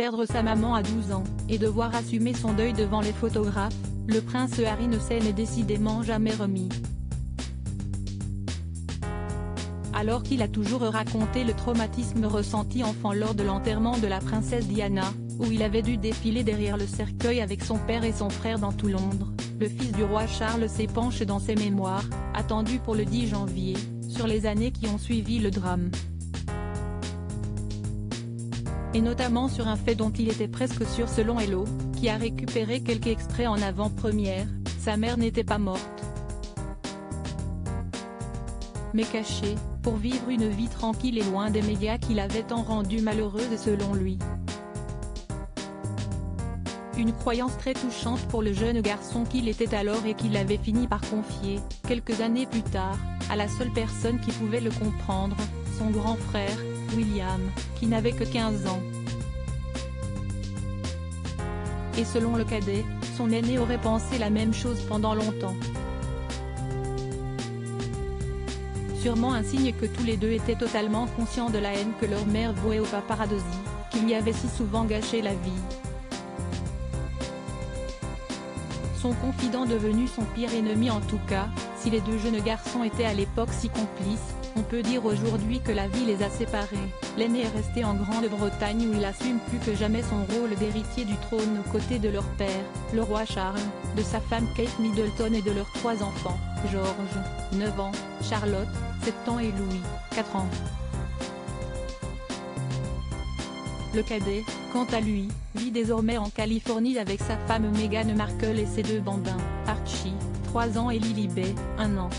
perdre sa maman à 12 ans, et devoir assumer son deuil devant les photographes, le prince Harry ne s'en est décidément jamais remis. Alors qu'il a toujours raconté le traumatisme ressenti enfant lors de l'enterrement de la princesse Diana, où il avait dû défiler derrière le cercueil avec son père et son frère dans tout Londres, le fils du roi Charles s'épanche dans ses mémoires, attendues pour le 10 janvier, sur les années qui ont suivi le drame. Et notamment sur un fait dont il était presque sûr selon Hello, qui a récupéré quelques extraits en avant-première, sa mère n'était pas morte, mais cachée, pour vivre une vie tranquille et loin des médias qui l'avaient tant rendue malheureuse selon lui. Une croyance très touchante pour le jeune garçon qu'il était alors et qu'il avait fini par confier, quelques années plus tard, à la seule personne qui pouvait le comprendre, son grand frère, William, qui n'avait que 15 ans. Et selon le cadet, son aîné aurait pensé la même chose pendant longtemps. Sûrement un signe que tous les deux étaient totalement conscients de la haine que leur mère vouait au paparazzi, qui lui avait si souvent gâché la vie. Son confident devenu son pire ennemi en tout cas, si les deux jeunes garçons étaient à l'époque si complices, on peut dire aujourd'hui que la vie les a séparés. L'aîné est resté en Grande-Bretagne où il assume plus que jamais son rôle d'héritier du trône aux côtés de leur père, le roi Charles, de sa femme Kate Middleton et de leurs 3 enfants, George, 9 ans, Charlotte, 7 ans et Louis, 4 ans. Le cadet, quant à lui, vit désormais en Californie avec sa femme Meghan Markle et ses 2 bambins, Archie, 3 ans et Lilibet, 1 an.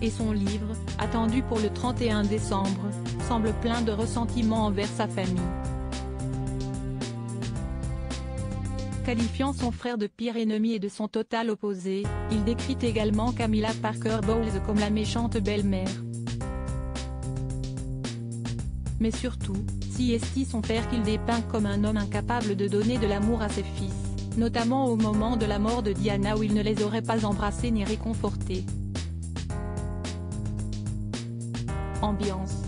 Et son livre, attendu pour le 31 décembre, semble plein de ressentiment envers sa famille. Qualifiant son frère de pire ennemi et de son total opposé, il décrit également Camilla Parker Bowles comme la méchante belle-mère. Mais surtout, si est son père qu'il dépeint comme un homme incapable de donner de l'amour à ses fils, notamment au moment de la mort de Diana où il ne les aurait pas embrassés ni réconfortés. Ambiance.